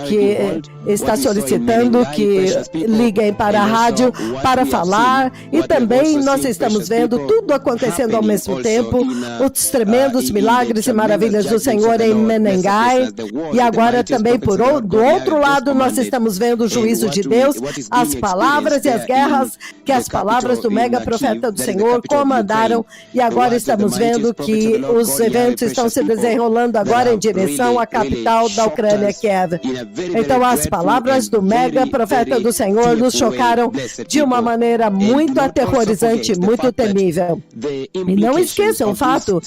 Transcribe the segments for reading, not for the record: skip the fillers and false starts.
que está solicitando que liguem para a rádio para falar, e também nós estamos vendo tudo acontecendo ao mesmo tempo, os tremendos milagres e maravilhas do Senhor em Menengai, e agora também do outro lado nós estamos vendo o juízo de Deus, as palavras e as guerras que as palavras do mega profeta do Senhor comandaram, e agora estamos vendo que os eventos estão se desenrolando agora em direção à capital da Ucrânia, Kiev. Então as palavras do mega profeta do Senhor nos chocaram de uma maneira muito aterrorizante, muito temível. E não esqueçam o fato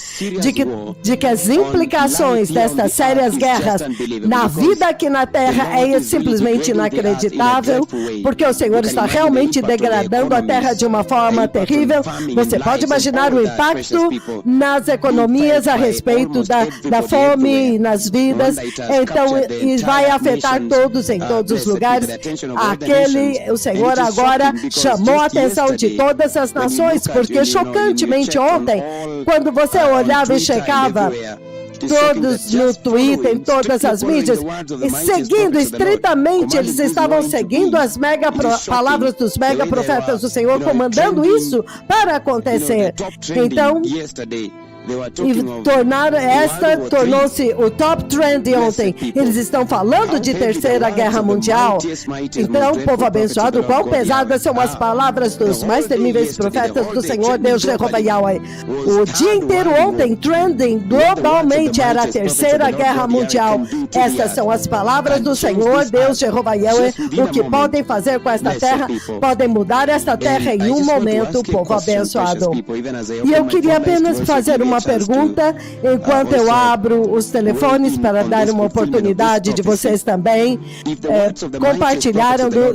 de que as implicações destas sérias guerras na vida aqui na Terra é simplesmente inacreditável, porque o Senhor está realmente degradando a Terra de uma forma terrível. Você pode imaginar o impacto nas economias a respeito da fome nas vidas, então, e vai afetar todos em todos os lugares. O Senhor agora chamou a atenção de todas as nações, porque chocantemente ontem, quando você olhava e checava todos no Twitter, em todas as mídias, e seguindo estritamente, eles estavam seguindo as palavras dos mega profetas do Senhor, comandando isso para acontecer. Então, tornou-se o top trend ontem. Eles estão falando de terceira guerra mundial. Então, povo abençoado, quão pesadas são as palavras dos mais temíveis profetas do Senhor Deus Jeová Yahweh. O dia inteiro ontem, trending globalmente, era a terceira guerra mundial. Essas são as palavras do Senhor Deus Jeová Yahweh. O que podem fazer com esta terra? Podem mudar esta terra em um momento, povo abençoado. E eu queria apenas fazer uma pergunta, enquanto eu abro os telefones para dar uma oportunidade de vocês também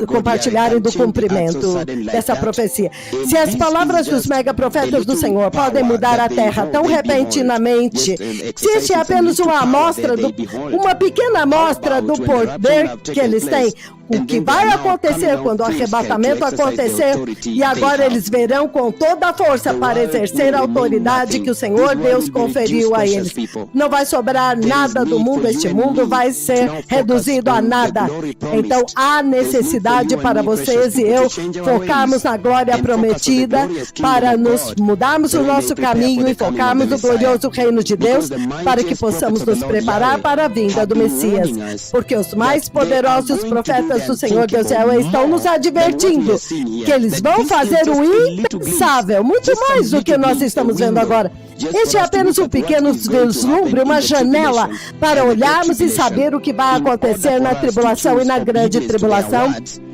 compartilharem do cumprimento dessa profecia. Se as palavras dos mega profetas do Senhor podem mudar a terra tão repentinamente, se este é apenas uma pequena amostra do poder que eles têm, o que vai acontecer quando o arrebatamento acontecer, e agora eles verão com toda a força para exercer a autoridade que o Senhor Deus conferiu a eles. Não vai sobrar nada do mundo, este mundo vai ser reduzido a nada. Então há necessidade para vocês e eu focarmos na glória prometida, para nos mudarmos o nosso caminho e focarmos no glorioso reino de Deus, para que possamos nos preparar para a vinda do Messias. Porque os mais poderosos profetas do Senhor Deus estão nos advertindo que eles vão fazer o impensável, muito mais do que nós estamos vendo agora. Este é apenas um pequeno vislumbre, uma janela para olharmos e saber o que vai acontecer na tribulação e na grande tribulação,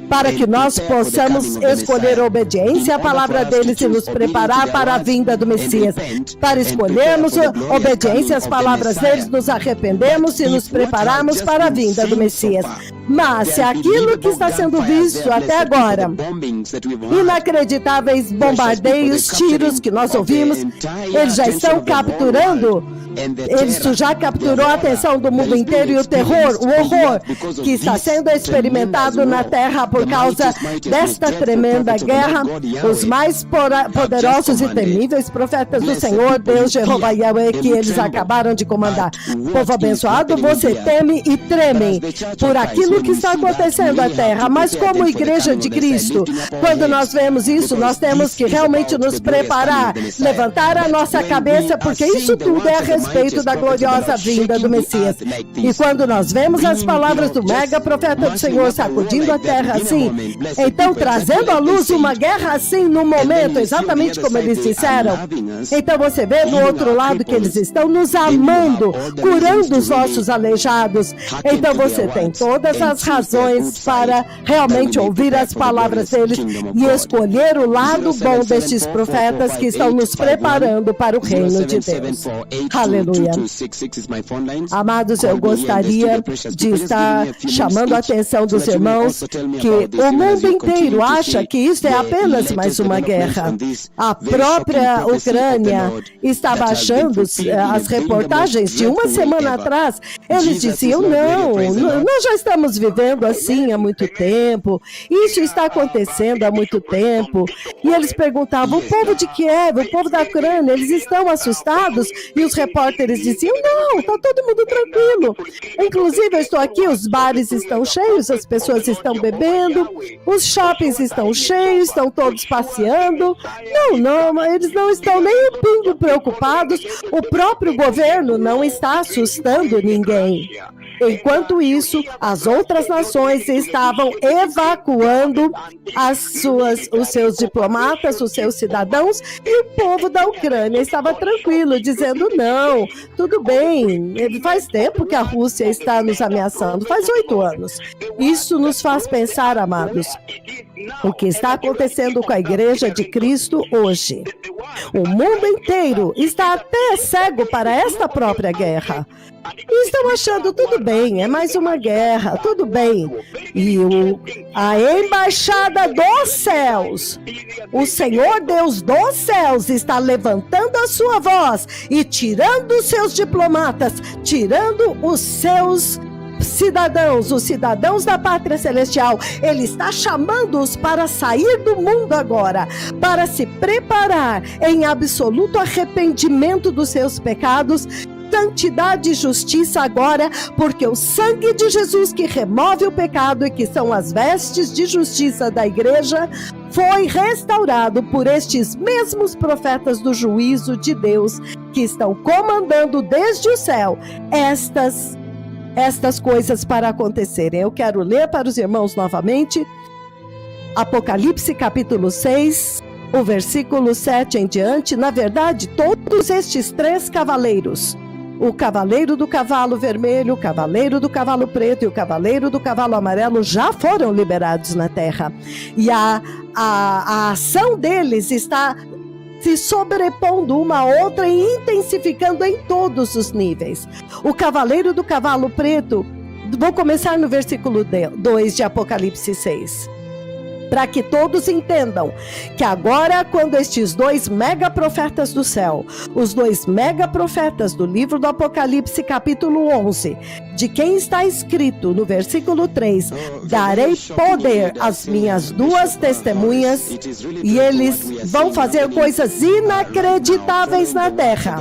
para que nós possamos escolher a obediência à palavra deles e nos preparar para a vinda do Messias. Para escolhermos a obediência às palavras deles, nos arrependemos e nos prepararmos para a vinda do Messias. Mas se aquilo que está sendo visto até agora, inacreditáveis bombardeios, tiros que nós ouvimos, eles já estão capturando, isso já capturou a atenção do mundo inteiro, e o terror, o horror que está sendo experimentado na terra por causa desta tremenda guerra. Os mais poderosos e temíveis profetas do Senhor Deus Jeová Yahweh, que eles acabaram de comandar. Povo abençoado, você teme e treme por aquilo que está acontecendo na terra, mas como igreja de Cristo, quando nós vemos isso, nós temos que realmente nos preparar, levantar a nossa cabeça, porque isso tudo é a respeito da gloriosa vinda do Messias. E quando nós vemos as palavras do mega profeta do Senhor sacudindo a terra assim, então trazendo à luz uma guerra assim no momento, exatamente como eles disseram, então você vê do outro lado que eles estão nos amando, curando os nossos aleijados. Então você tem todas as razões para realmente ouvir as palavras deles e escolher o lado bom destes profetas que estão nos preparando para o reino de Deus. Aleluia. Amados, eu gostaria de estar chamando a atenção dos irmãos que o mundo inteiro acha que isso é apenas mais uma guerra. A própria Ucrânia estava achando, as reportagens de uma semana atrás, eles diziam, não, nós já estamos vivendo assim há muito tempo, isso está acontecendo há muito tempo. E eles perguntavam, o povo de Kiev, o povo da Ucrânia, eles estão assustados? E os repórteres repórteres diziam, não, está todo mundo tranquilo. Inclusive, eu estou aqui, os bares estão cheios, as pessoas estão bebendo, os shoppings estão cheios, estão todos passeando. Não, eles não estão nem um pingo preocupados. O próprio governo não está assustando ninguém. Enquanto isso, as outras nações estavam evacuando os seus diplomatas, os seus cidadãos, e o povo da Ucrânia estava tranquilo, dizendo, não, tudo bem, faz tempo que a Rússia está nos ameaçando, faz 8 anos. Isso nos faz pensar, amados, o que está acontecendo com a Igreja de Cristo hoje. O mundo inteiro está até cego para esta própria guerra. E estão achando, tudo bem, é mais uma guerra, tudo bem. E a embaixada dos céus, o Senhor Deus dos céus está levantando a sua voz e tirando os seus diplomatas, tirando os seus cidadãos, os cidadãos da pátria celestial. Ele está chamando-os para sair do mundo agora, para se preparar em absoluto arrependimento dos seus pecados, santidade e justiça agora, porque o sangue de Jesus que remove o pecado e que são as vestes de justiça da igreja foi restaurado por estes mesmos profetas do juízo de Deus que estão comandando desde o céu estas coisas para acontecerem. Eu quero ler para os irmãos novamente Apocalipse capítulo 6, o versículo 7 em diante. Na verdade, todos estes 3 cavaleiros, o cavaleiro do cavalo vermelho, o cavaleiro do cavalo preto e o cavaleiro do cavalo amarelo já foram liberados na terra. E a ação deles está se sobrepondo uma a outra e intensificando em todos os níveis. O cavaleiro do cavalo preto, vou começar no versículo 2 de Apocalipse 6. Para que todos entendam que agora, quando estes 2 mega profetas do céu, os 2 mega profetas do livro do Apocalipse capítulo 11, de quem está escrito no versículo 3, darei poder às minhas 2 testemunhas e eles vão fazer coisas inacreditáveis na terra.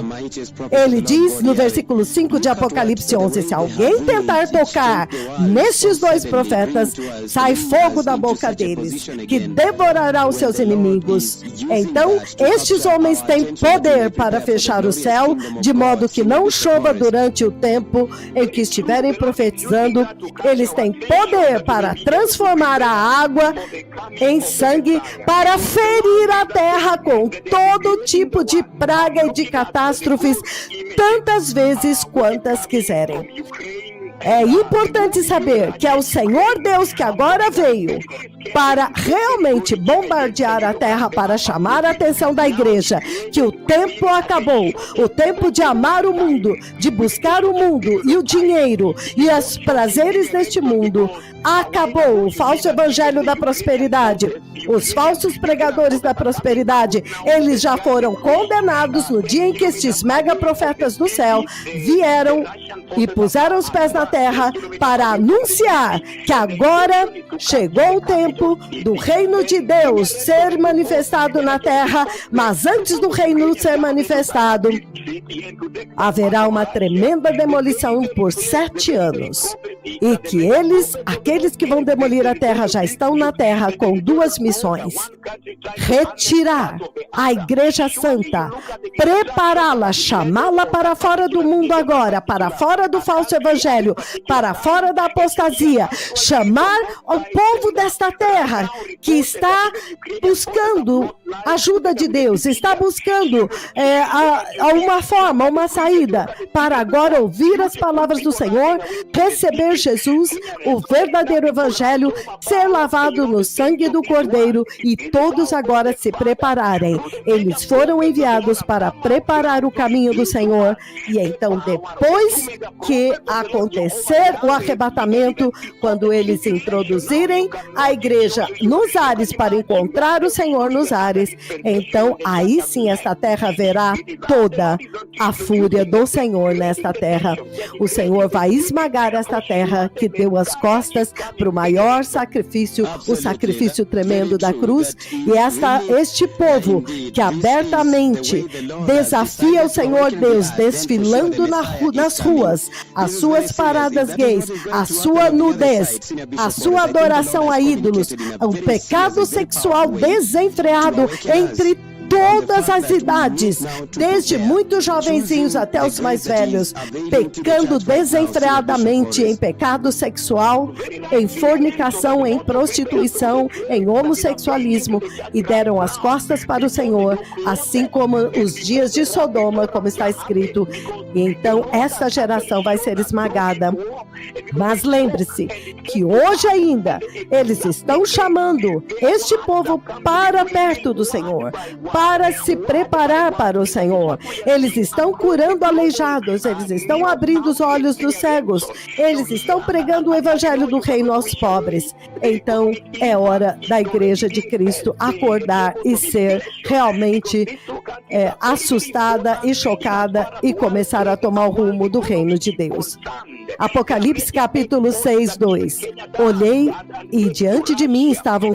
Ele diz no versículo 5 de Apocalipse 11, se alguém tentar tocar nestes 2 profetas, sai fogo da boca deles, que devorará os seus inimigos. Então, estes homens têm poder para fechar o céu, de modo que não chova durante o tempo em que estiverem profetizando. Eles têm poder para transformar a água em sangue, para ferir a terra com todo tipo de praga e de catástrofes, tantas vezes quantas quiserem. É importante saber que é o Senhor Deus que agora veio para realmente bombardear a terra, para chamar a atenção da igreja, que o tempo acabou, o tempo de amar o mundo, de buscar o mundo e o dinheiro e os prazeres deste mundo. Acabou o falso evangelho da prosperidade. Os falsos pregadores da prosperidade, eles já foram condenados no dia em que estes mega profetas do céu vieram e puseram os pés na terra para anunciar que agora chegou o tempo do reino de Deus ser manifestado na terra, mas antes do reino ser manifestado, haverá uma tremenda demolição por 7 anos. E que aqueles que vão demolir a terra já estão na terra com 2 missões: retirar a igreja santa, prepará-la, chamá-la para fora do mundo agora, para fora do falso evangelho, para fora da apostasia, chamar o povo desta terra que está buscando ajuda de Deus, está buscando uma forma, uma saída, para agora ouvir as palavras do Senhor, receber Jesus, o verdadeiro evangelho, ser lavado no sangue do Cordeiro e todos agora se prepararem. Eles foram enviados para preparar o caminho do Senhor, e então depois que acontecer acontecer o arrebatamento, quando eles introduzirem a igreja nos ares para encontrar o Senhor nos ares, então aí sim esta terra verá toda a fúria do Senhor nesta terra. O Senhor vai esmagar esta terra que deu as costas para o maior sacrifício, o sacrifício tremendo da cruz, e este povo que abertamente desafia o Senhor Deus, desfilando nas ruas, as suas paradas gays, a sua nudez, a sua adoração a ídolos, o pecado sexual desenfreado entre todas as idades, desde muito jovenzinhos até os mais velhos, pecando desenfreadamente em pecado sexual, em fornicação, em prostituição, em homossexualismo, e deram as costas para o Senhor, assim como os dias de Sodoma, como está escrito. E então esta geração vai ser esmagada. Mas lembre-se que hoje ainda eles estão chamando este povo para perto do Senhor, para se preparar para o Senhor. Eles estão curando aleijados, eles estão abrindo os olhos dos cegos, eles estão pregando o evangelho do reino aos pobres. Então é hora da igreja de Cristo acordar e ser realmente assustada e chocada e começar a tomar o rumo do reino de Deus. Apocalipse capítulo 6, 2. Olhei e diante de mim estavam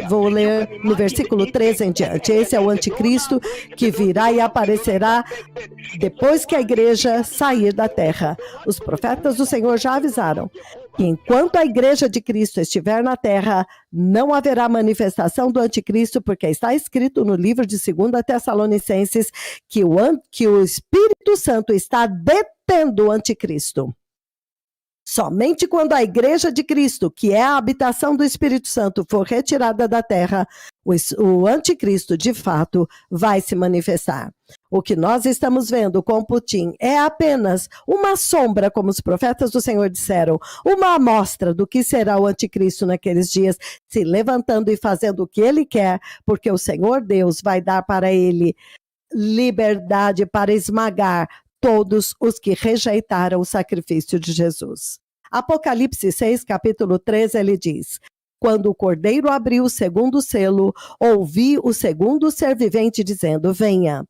vou ler no versículo 13 em diante. Esse é o anticristo que virá e aparecerá depois que a igreja sair da terra. Os profetas do Senhor já avisaram que enquanto a igreja de Cristo estiver na terra, não haverá manifestação do anticristo, porque está escrito no livro de 2 Tessalonicenses que o Espírito Santo está detendo o anticristo. Somente quando a igreja de Cristo, que é a habitação do Espírito Santo, for retirada da terra, o anticristo, de fato, vai se manifestar. O que nós estamos vendo com Putin é apenas uma sombra, como os profetas do Senhor disseram, uma amostra do que será o anticristo naqueles dias, se levantando e fazendo o que ele quer, porque o Senhor Deus vai dar para ele liberdade para esmagar todos os que rejeitaram o sacrifício de Jesus. Apocalipse 6, capítulo 13, ele diz: quando o cordeiro abriu o segundo selo, ouvi o segundo ser vivente dizendo: venha.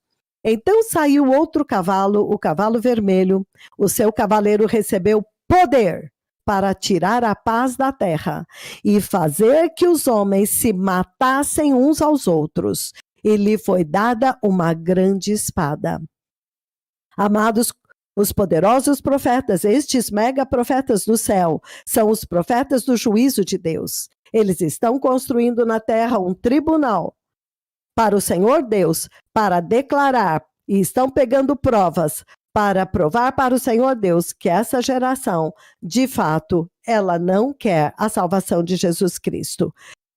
Então saiu outro cavalo, o cavalo vermelho. O seu cavaleiro recebeu poder para tirar a paz da terra e fazer que os homens se matassem uns aos outros. E lhe foi dada uma grande espada. Amados, os poderosos profetas, estes mega profetas do céu, são os profetas do juízo de Deus. Eles estão construindo na terra um tribunal para o Senhor Deus, para declarar, e estão pegando provas para provar para o Senhor Deus que essa geração, de fato, ela não quer a salvação de Jesus Cristo.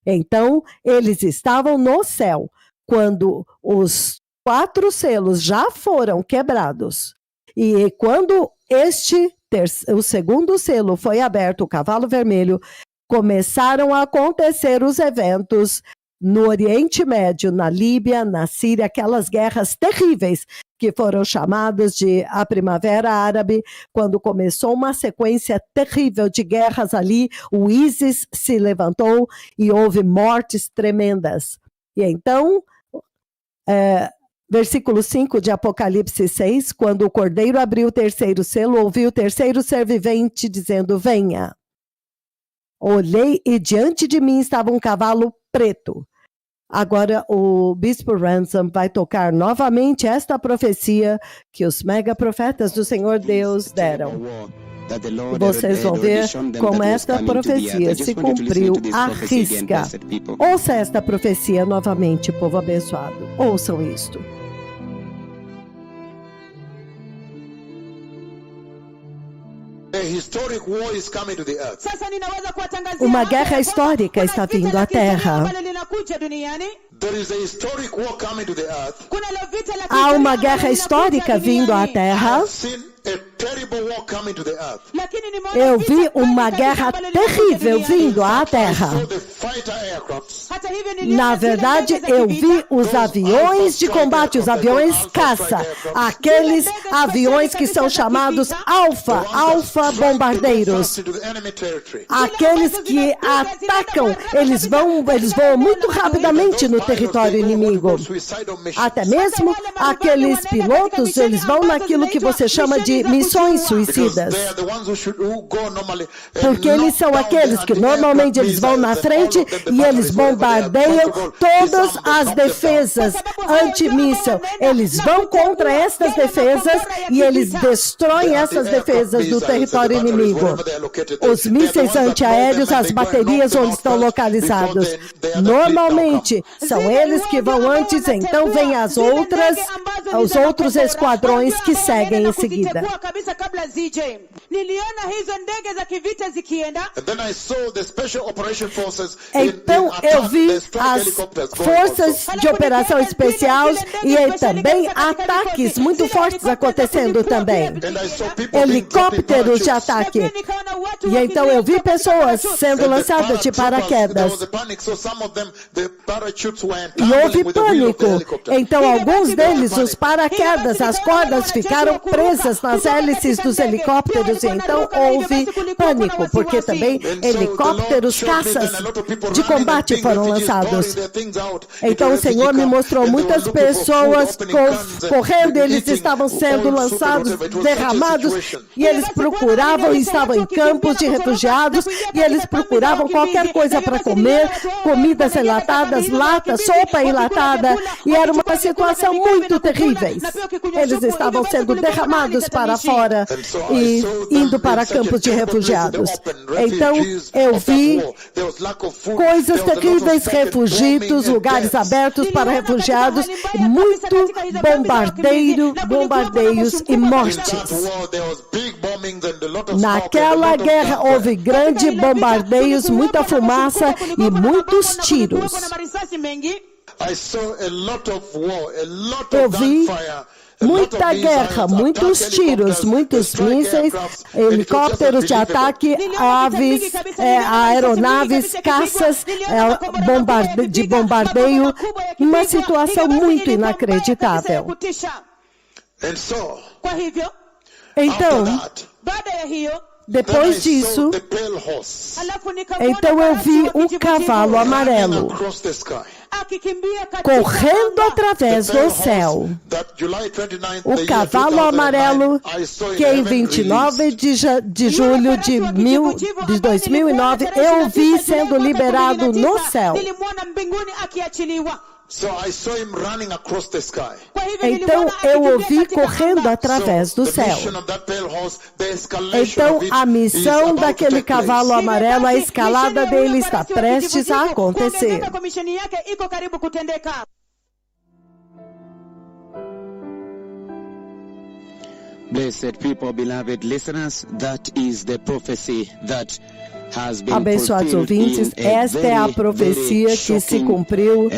Então, eles estavam no céu quando os 4 selos já foram quebrados. E quando o segundo selo foi aberto, o cavalo vermelho, começaram a acontecer os eventos no Oriente Médio, na Líbia, na Síria, aquelas guerras terríveis que foram chamadas de a Primavera Árabe, quando começou uma sequência terrível de guerras ali, o ISIS se levantou e houve mortes tremendas. E então, versículo 5 de Apocalipse 6, quando o cordeiro abriu o terceiro selo, ouvi o terceiro ser vivente dizendo: venha. Olhei e diante de mim estava um cavalo preto. Agora o Bispo Ransom vai tocar novamente esta profecia que os mega profetas do Senhor Deus deram. Vocês vão ver como esta profecia se cumpriu à risca. Ouça esta profecia novamente, povo abençoado. Ouçam isto. Uma guerra histórica está vindo à Terra. Há uma guerra histórica vindo à Terra. Eu vi uma guerra terrível vindo à Terra. Na verdade, eu vi os aviões de combate, os aviões caça, aqueles aviões que são chamados alfa bombardeiros. Aqueles que atacam, eles voam muito rapidamente no território inimigo. Até mesmo aqueles pilotos, eles vão naquilo que você chama de missões suicidas. Porque eles são aqueles que normalmente eles vão na frente e eles bombardeiam todas as defesas antimíssil. Eles vão contra estas defesas e eles destroem essas defesas do território inimigo. Os mísseis antiaéreos, as baterias onde estão localizados. Normalmente são eles que vão antes, então vem os outros esquadrões que seguem em seguida. Então eu vi as forças de operação especiais e também ataques muito fortes acontecendo também. Helicópteros de ataque. E então eu vi pessoas sendo lançadas de paraquedas. E houve pânico. Então alguns deles, os paraquedas, as cordas ficaram presas nas hélices dos helicópteros. E então houve pânico, porque também helicópteros caças de combate foram lançados. Então o Senhor me mostrou muitas pessoas correndo, eles estavam sendo lançados, derramados, e eles procuravam, estavam em campos de refugiados, e eles procuravam qualquer coisa para comer, comidas enlatadas, sopa enlatada, e era uma situação muito terrível. Eles estavam sendo derramados para fora e indo para campos de refugiados. Então eu vi coisas terríveis, lugares abertos para refugiados, muito bombardeios e mortes. Naquela guerra houve grandes bombardeios, muita fumaça e muitos tiros. Eu vi muita guerra, muitos tiros, muitos mísseis, helicópteros de ataque, aves, aeronaves, caças de bombardeio, uma situação muito inacreditável. Então, depois disso, então eu vi um cavalo amarelo correndo através do céu. O cavalo amarelo que em 29 de julho de 2009 eu vi sendo liberado no céu. Então eu o vi correndo através do céu. Então a missão daquele cavalo amarelo, a escalada dele está prestes a acontecer. Blessed people, beloved listeners, that is the prophecy that Abençoados ouvintes, esta é a profecia que se cumpriu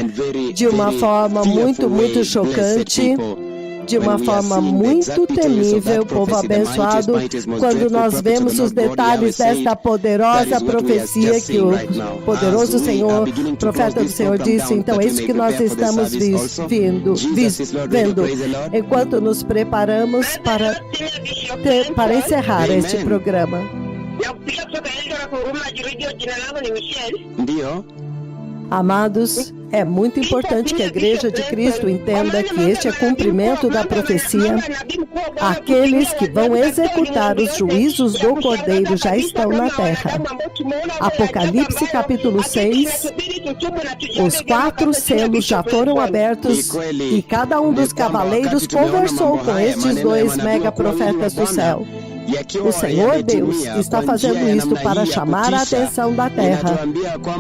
de uma forma muito chocante, de uma forma muito temível, povo abençoado, quando nós vemos os detalhes desta poderosa profecia que o poderoso Senhor, profeta do Senhor, disse. Então é isso que nós estamos vendo, enquanto nos preparamos para encerrar este programa. Amados, é muito importante que a Igreja de Cristo entenda que este é cumprimento da profecia. Aqueles que vão executar os juízos do Cordeiro já estão na terra. Apocalipse capítulo 6, os 4 selos já foram abertos e cada um dos cavaleiros conversou com estes 2 megaprofetas do céu. O Senhor Deus está fazendo isto para chamar a atenção da terra,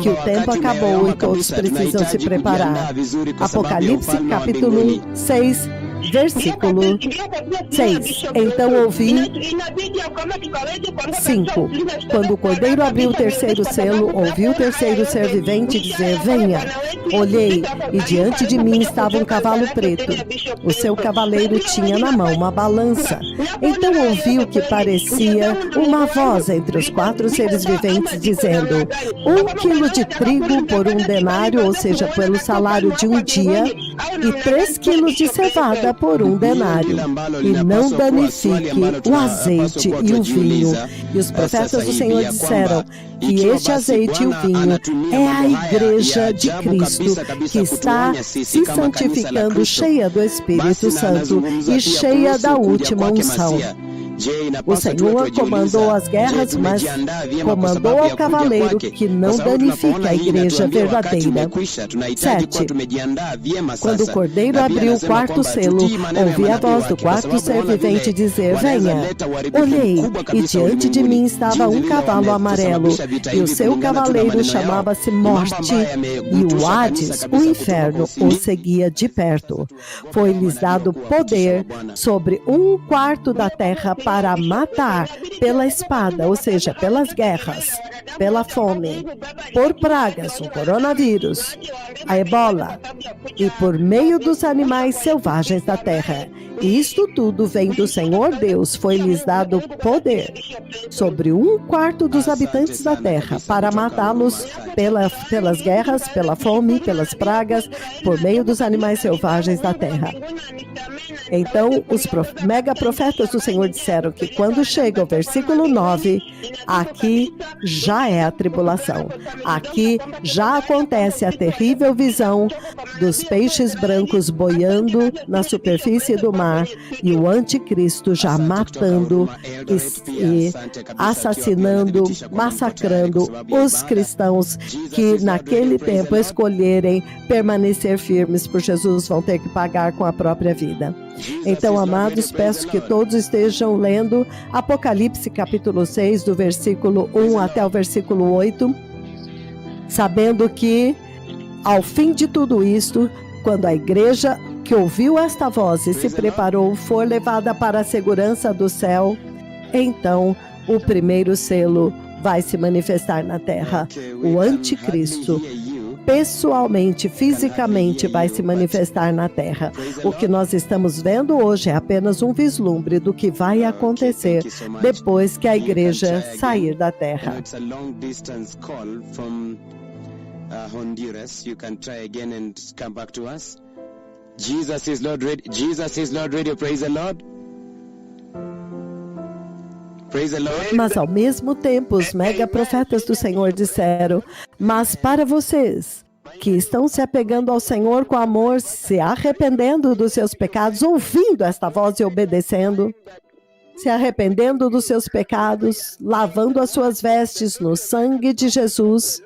que o tempo acabou e todos precisam se preparar. Apocalipse capítulo 6, Versículo 6. Então ouvi 5. Quando o cordeiro abriu o terceiro selo, ouvi o terceiro ser vivente dizer: venha. Olhei, e diante de mim estava um cavalo preto. O seu cavaleiro tinha na mão uma balança. Então ouvi o que parecia uma voz entre os 4 seres viventes dizendo: 1 quilo de trigo por 1 denário, ou seja, pelo salário de um dia, e 3 quilos de cevada por 1 denário. E não danifique o azeite e o vinho. E os profetas do Senhor disseram que este azeite e o vinho é a igreja de Cristo, que está se santificando, cheia do Espírito Santo e cheia da última unção. O Senhor comandou as guerras, mas comandou ao cavaleiro que não danifique a igreja verdadeira. 7. Quando o cordeiro abriu o 4º selo, ouvi a voz do 4º ser vivente dizer: venha. Olhei, e diante de mim estava um cavalo amarelo, e o seu cavaleiro chamava-se Morte, e o Hades, o inferno, o seguia de perto. Foi-lhes dado poder sobre 1/4 da terra para matar pela espada, ou seja, pelas guerras, pela fome, por pragas, o coronavírus, a ebola, e por meio dos animais selvagens da terra. E isto tudo vem do Senhor Deus. Foi-lhes dado poder sobre 1/4 dos habitantes da terra para matá-los pelas guerras, pela fome, pelas pragas, por meio dos animais selvagens da terra. Então, os mega profetas do Senhor disseram que quando chega o versículo 9, aqui já é a tribulação. Aqui já acontece a terrível visão dos peixes brancos boiando na superfície do mar e o anticristo já matando e assassinando, massacrando os cristãos que naquele tempo escolherem permanecer firmes por Jesus, vão ter que pagar com a própria vida. Então, amados, peço que todos estejam lendo Apocalipse capítulo 6, do versículo 1 até o versículo 8, sabendo que, ao fim de tudo isto, quando a igreja que ouviu esta voz e se preparou for levada para a segurança do céu, então o primeiro selo vai se manifestar na terra. O anticristo pessoalmente, fisicamente vai se manifestar na terra. O que nós estamos vendo hoje é apenas um vislumbre do que vai acontecer depois que a igreja sair da terra. Honduras, you can try again and come back to us. Jesus is Lord Radio. Jesus is Lord Radio. Praise the Lord. Praise the Lord. Mas ao mesmo tempo, os mega profetas do Senhor disseram: mas para vocês que estão se apegando ao Senhor com amor, se arrependendo dos seus pecados, ouvindo esta voz e obedecendo, se arrependendo dos seus pecados, lavando as suas vestes no sangue de Jesus,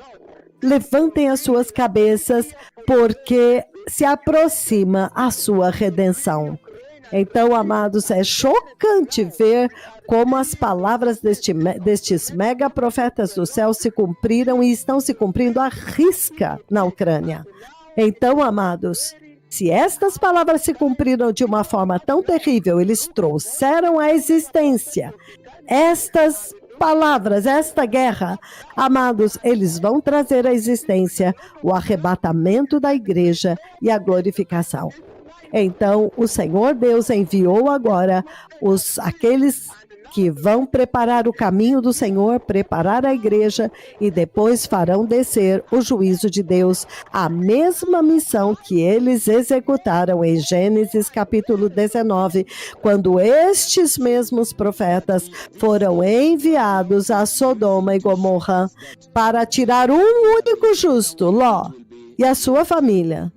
levantem as suas cabeças, porque se aproxima a sua redenção. Então, amados, é chocante ver como as palavras destes mega profetas do céu se cumpriram e estão se cumprindo à risca na Ucrânia. Então, amados, se estas palavras se cumpriram de uma forma tão terrível, eles trouxeram à existência estas palavras, esta guerra, amados, eles vão trazer à existência o arrebatamento da igreja e a glorificação. Então, o Senhor Deus enviou agora aqueles que vão preparar o caminho do Senhor, preparar a igreja e depois farão descer o juízo de Deus, a mesma missão que eles executaram em Gênesis capítulo 19, quando estes mesmos profetas foram enviados a Sodoma e Gomorra para tirar um único justo, Ló, e a sua família.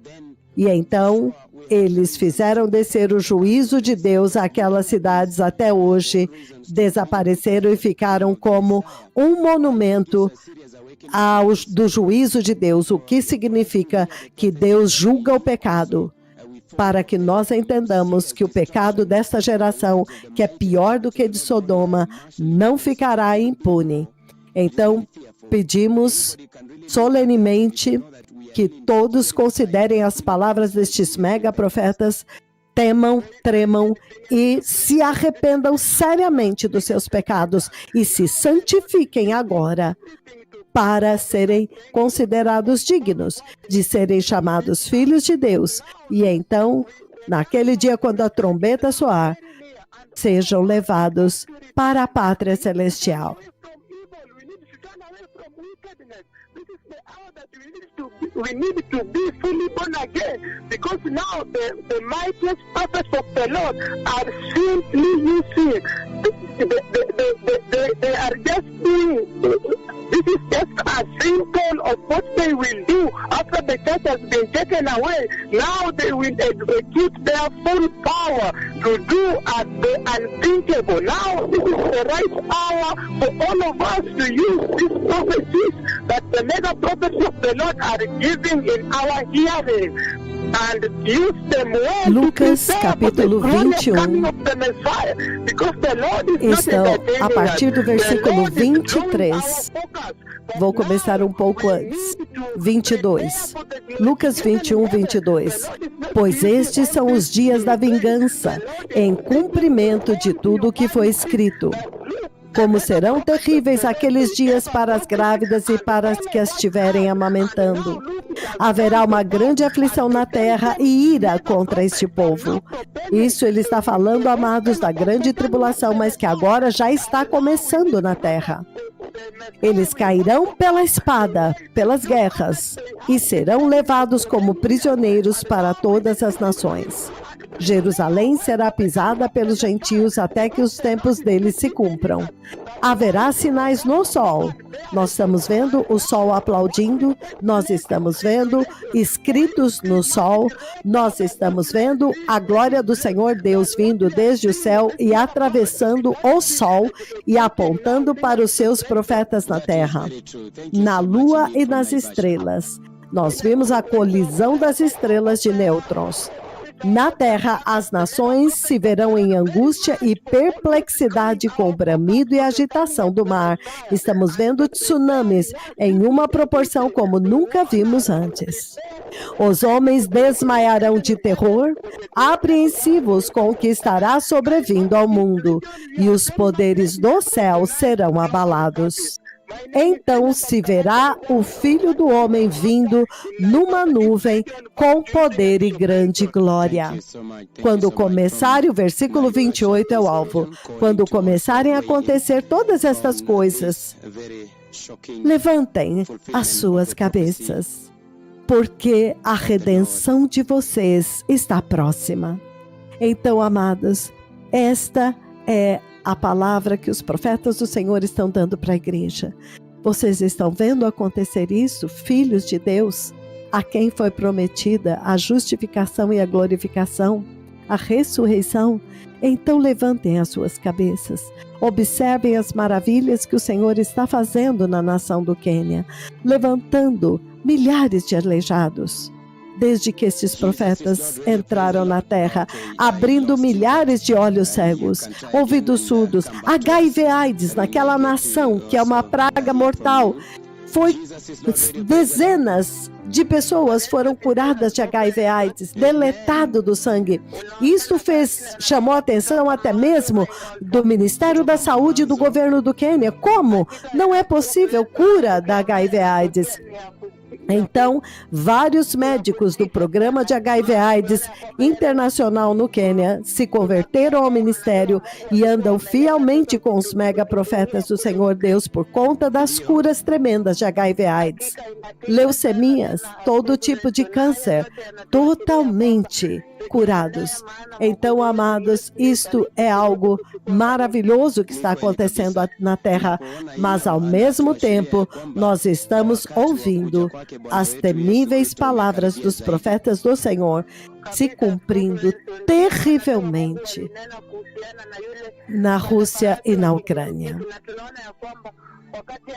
E então eles fizeram descer o juízo de Deus àquelas cidades. Até hoje desapareceram e ficaram como um monumento do juízo de Deus, o que significa que Deus julga o pecado, para que nós entendamos que o pecado desta geração, que é pior do que de Sodoma, não ficará impune. Então, pedimos solenemente que todos considerem as palavras destes mega profetas temam, tremam e se arrependam seriamente dos seus pecados e se santifiquem agora para serem considerados dignos de serem chamados filhos de Deus. E então, naquele dia, quando a trombeta soar, sejam levados para a pátria celestial. We need to be fully born again, because now the mightiest prophets of the Lord are simply using. They are just doing. This is just a symbol of what they will do after the church has been taken away. Now they will execute their full power to do the unthinkable. Now this is the right hour for all of us to use these prophecies that the mega prophets of the Lord are giving in our hearing. And use them well. Lucas capítulo 21. Estão a partir do versículo 23. Vou começar um pouco antes. 22. Lucas 21, 22. Pois estes são os dias da vingança, em cumprimento de tudo o que foi escrito. Como serão terríveis aqueles dias para as grávidas e para as que as estiverem amamentando. Haverá uma grande aflição na terra e ira contra este povo. Isso ele está falando, amados, da grande tribulação, mas que agora já está começando na terra. Eles cairão pela espada, pelas guerras, e serão levados como prisioneiros para todas as nações. Jerusalém será pisada pelos gentios até que os tempos deles se cumpram. Haverá sinais no sol. Nós estamos vendo o sol aplaudindo, nós estamos vendo escritos no sol, nós estamos vendo a glória do Senhor Deus vindo desde o céu e atravessando o sol e apontando para os seus profetas na terra, na lua e nas estrelas. Nós vimos a colisão das estrelas de nêutrons. Na terra, as nações se verão em angústia e perplexidade com o bramido e agitação do mar. Estamos vendo tsunamis em uma proporção como nunca vimos antes. Os homens desmaiarão de terror, apreensivos com o que estará sobrevindo ao mundo, e os poderes do céu serão abalados. Então se verá o Filho do Homem vindo numa nuvem com poder e grande glória. Quando começarem, o versículo 28 é o alvo. Quando começarem a acontecer todas estas coisas, levantem as suas cabeças, porque a redenção de vocês está próxima. Então, amados, esta é a palavra que os profetas do Senhor estão dando para a igreja. Vocês estão vendo acontecer isso, filhos de Deus, a quem foi prometida a justificação e a glorificação, a ressurreição? Então levantem as suas cabeças. Observem as maravilhas que o Senhor está fazendo na nação do Quênia, levantando milhares de aleijados. Desde que estes profetas entraram na terra, abrindo milhares de olhos cegos, ouvidos surdos, HIV/AIDS naquela nação que é uma praga mortal. Dezenas de pessoas foram curadas de HIV/AIDS, deletado do sangue. Isso chamou a atenção até mesmo do Ministério da Saúde e do governo do Quênia. Como? Não é possível cura da HIV/AIDS. Então, vários médicos do programa de HIV/AIDS internacional no Quênia se converteram ao ministério e andam fielmente com os mega profetas do Senhor Deus por conta das curas tremendas de HIV/AIDS. Leucemias, todo tipo de câncer, totalmente curados. Então, amados, isto é algo maravilhoso que está acontecendo na terra, mas ao mesmo tempo nós estamos ouvindo as temíveis palavras dos profetas do Senhor se cumprindo terrivelmente na Rússia e na Ucrânia. Wakati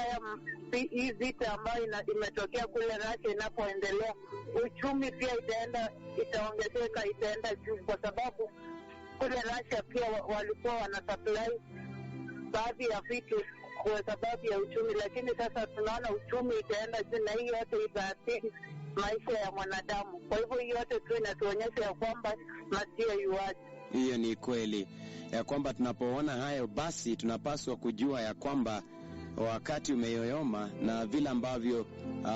hii vita ambayo imetokea kule Russia inapoendelea, uchumi pia itaongezeka, itaenda juu, kwa sababu kule Russia pia walikuwa wana supply baadhi ya vitu kwa sababu ya uchumi, lakini sasa tunaona uchumi itaenda juu na hii yote itaathiri maisha ya mwanadamu. Kwa hivyo hii yote tu inatuonyesha ya kwamba Masia yuaje. Hiyo ni kweli ya kwamba tunapoona hayo, basi tunapaswa kujua ya kwamba wakati umeyoyoma, na vile ambavyo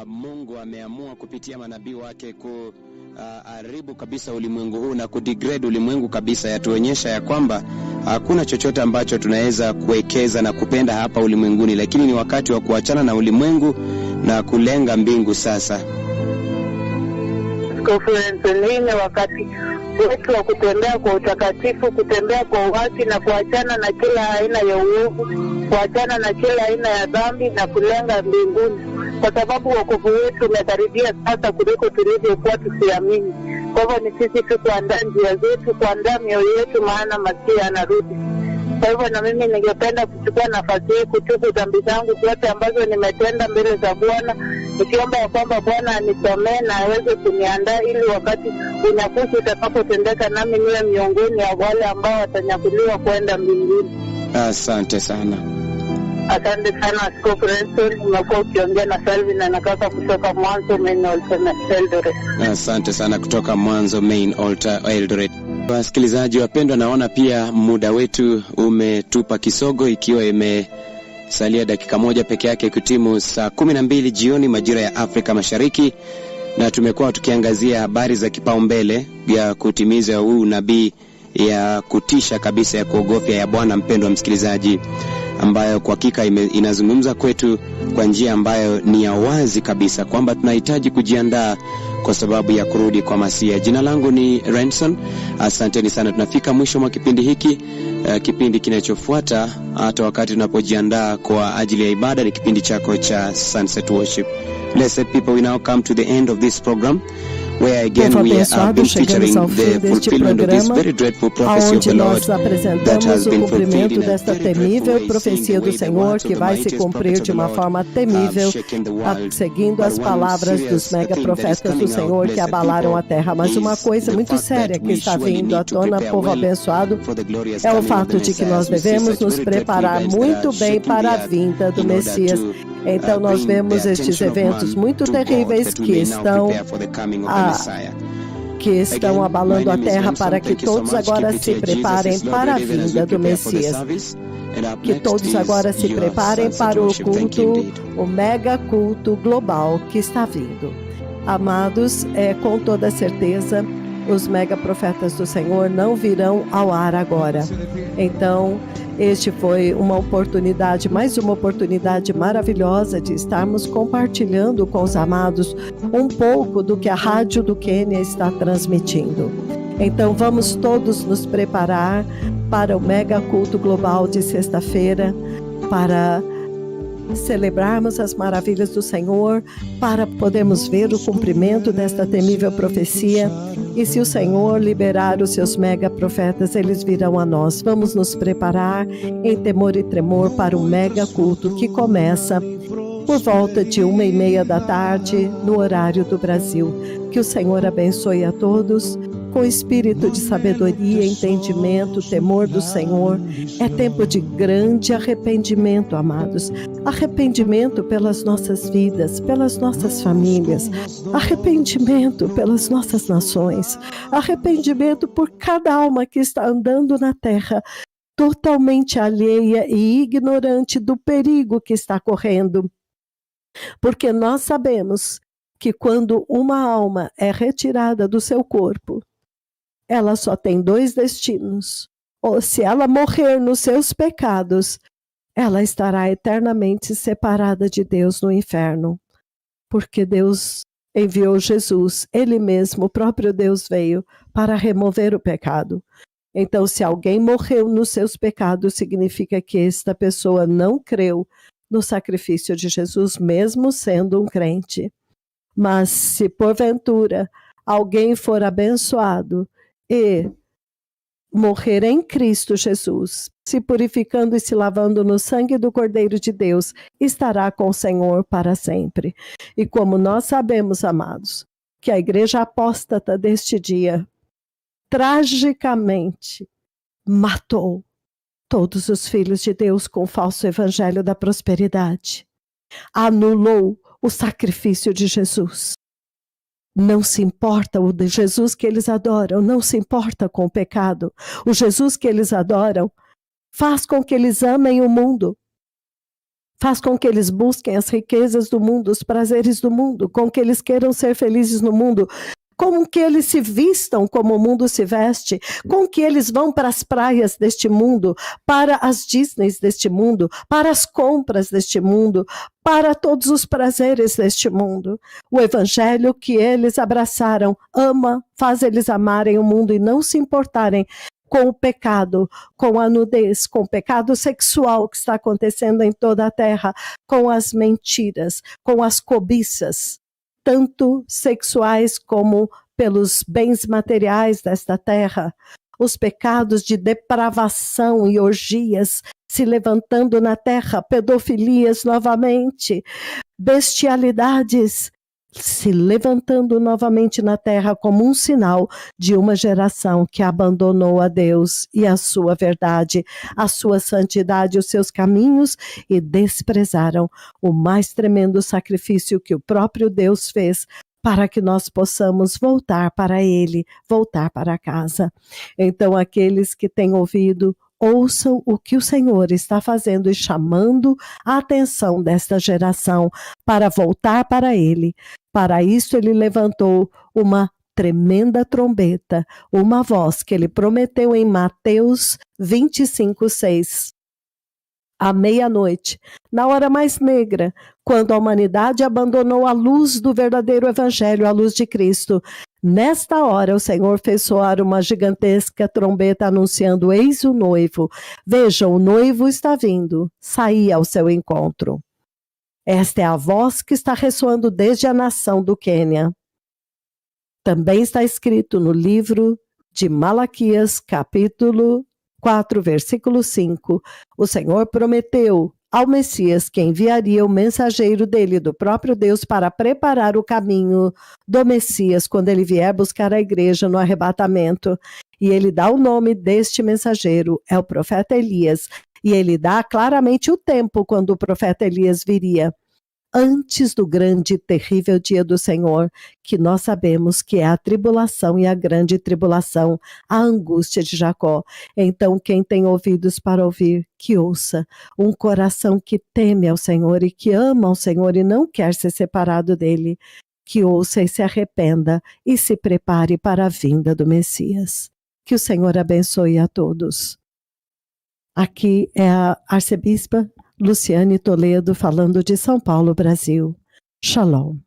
Mungu ameamua kupitia manabii wake kuharibu kabisa ulimwengu huu na kudegrade ulimwengu kabisa, yatuonyesha ya kwamba hakuna chochote ambacho tunaweza kuwekeza na kupenda hapa ulimwenguni, lakini ni wakati wa kuachana na ulimwengu na kulenga mbingu sasa. Hii ni wakati wetu wa kutembea kwa utakatifu, kutembea kwa uasi na kuachana na kila aina ya uovu, kuachana na kila aina ya dhambi na kulenga mbinguni, kwa sababu wokovu wetu umekaribia sasa kuliko tulivyokuwa tusiamini. Kwa hivyo ni sisi tu kuandaa njia zetu, kuandaa mioyo yetu, maana Masia anarudi. Kwa hivyo na mimi ningependa kuchukua nafasi hii kutubu dhambi zangu zote ambazo nimetenda mbele za Bwana, nikiomba ya kwamba Bwana anisamee na aweze kuniandaa ili wakati unyakuzi utakapotendeka nami niwe miongoni ya wale ambao watanyakuliwa kwenda mbinguni. Asante sana. Asante sana Askofu Renson, umekuwa ukiongea na Salvi na nakaka kutoka Mwanzo Main Altar Eldoret. Asante sana kutoka Mwanzo Main Altar Eldoret. Wasikilizaji wapendwa, naona pia muda wetu umetupa kisogo, ikiwa imesalia dakika moja peke yake kutimu saa 12 jioni majira ya Afrika Mashariki, na tumekuwa tukiangazia habari za kipaumbele ya kutimiza huu nabii ya kutisha kabisa ya kuogofya ya Bwana, mpendwa msikilizaji, ambayo kwa hakika inazungumza kwetu kwa njia ambayo ni ya wazi kabisa kwamba tunahitaji kujiandaa kwa sababu ya kurudi kwa Masia. Jina langu ni Renson. Asanteni sana. Tunafika mwisho mwa kipindi hiki. Kipindi kinachofuata, hata wakati tunapojiandaa kwa ajili ya ibada, ni kipindi chako cha Sunset Worship. Blessed people, we now come to the end of this program, where again we have been featuring the fulfillment of this very dreadful prophecy of the Lord that has been fulfilled in a desta temível profecia do Senhor, que vai se cumprir de uma forma temível, seguindo as palavras dos megaprofetas do Senhor que abalaram a terra. Mas uma coisa muito séria que está vindo à tona, povo abençoado, é o fato de que nós devemos nos preparar muito bem para a vinda do Messias. Então nós vemos estes eventos muito terríveis que estão abalando a terra, para que todos agora se preparem para a vinda do Messias. Que todos agora se preparem para o culto, o mega culto global que está vindo. Amados, com toda certeza, os mega profetas do Senhor não virão ao ar agora. Então, este foi uma oportunidade, mais uma oportunidade maravilhosa de estarmos compartilhando com os amados um pouco do que a Rádio do Quênia está transmitindo. Então, vamos todos nos preparar para o mega culto global de sexta-feira, para celebrarmos as maravilhas do Senhor, para podermos ver o cumprimento desta temível profecia. E se o Senhor liberar os seus mega profetas, eles virão a nós. Vamos nos preparar em temor e tremor para o mega culto que começa por volta de 1:30 da tarde no horário do Brasil. Que o Senhor abençoe a todos com espírito de sabedoria, entendimento, temor do Senhor. É tempo de grande arrependimento, amados. Arrependimento pelas nossas vidas, pelas nossas famílias. Arrependimento pelas nossas nações. Arrependimento por cada alma que está andando na terra, totalmente alheia e ignorante do perigo que está correndo. Porque nós sabemos que quando uma alma é retirada do seu corpo, ela só tem 2 destinos. Ou se ela morrer nos seus pecados, ela estará eternamente separada de Deus no inferno. Porque Deus enviou Jesus, Ele mesmo, o próprio Deus veio para remover o pecado. Então, se alguém morreu nos seus pecados, significa que esta pessoa não creu no sacrifício de Jesus, mesmo sendo um crente. Mas se porventura alguém for abençoado e morrer em Cristo Jesus, se purificando e se lavando no sangue do Cordeiro de Deus, estará com o Senhor para sempre. E como nós sabemos, amados, que a igreja apóstata deste dia tragicamente matou todos os filhos de Deus com o falso evangelho da prosperidade, anulou o sacrifício de Jesus. Não se importa o de Jesus que eles adoram, não se importa com o pecado. O Jesus que eles adoram faz com que eles amem o mundo. Faz com que eles busquem as riquezas do mundo, os prazeres do mundo, com que eles queiram ser felizes no mundo, com que eles se vistam como o mundo se veste, com que eles vão para as praias deste mundo, para as Disneys deste mundo, para as compras deste mundo, para todos os prazeres deste mundo. O evangelho que eles abraçaram faz eles amarem o mundo e não se importarem com o pecado, com a nudez, com o pecado sexual que está acontecendo em toda a terra, com as mentiras, com as cobiças, tanto sexuais como pelos bens materiais desta terra, os pecados de depravação e orgias se levantando na terra, pedofilias novamente, bestialidades se levantando novamente na terra como um sinal de uma geração que abandonou a Deus e a sua verdade, a sua santidade, os seus caminhos e desprezaram o mais tremendo sacrifício que o próprio Deus fez para que nós possamos voltar para Ele, voltar para casa. Então, aqueles que têm ouvido, ouçam o que o Senhor está fazendo e chamando a atenção desta geração para voltar para Ele. Para isso ele levantou uma tremenda trombeta, uma voz que ele prometeu em Mateus 25:6. À meia-noite, na hora mais negra, quando a humanidade abandonou a luz do verdadeiro evangelho, a luz de Cristo, nesta hora o Senhor fez soar uma gigantesca trombeta anunciando: eis o noivo, vejam, o noivo está vindo, saí ao seu encontro. Esta é a voz que está ressoando desde a nação do Quênia. Também está escrito no livro de Malaquias, capítulo 4, versículo 5. O Senhor prometeu ao Messias que enviaria o mensageiro dele, do próprio Deus, para preparar o caminho do Messias quando ele vier buscar a igreja no arrebatamento. E ele dá o nome deste mensageiro, é o profeta Elias. E ele dá claramente o tempo quando o profeta Elias viria, antes do grande e terrível dia do Senhor, que nós sabemos que é a tribulação e a grande tribulação, a angústia de Jacó. Então, quem tem ouvidos para ouvir, que ouça. Um coração que teme ao Senhor e que ama ao Senhor e não quer ser separado dele, que ouça e se arrependa e se prepare para a vinda do Messias. Que o Senhor abençoe a todos. Aqui é a arcebispa Luciane Toledo falando de São Paulo, Brasil. Shalom.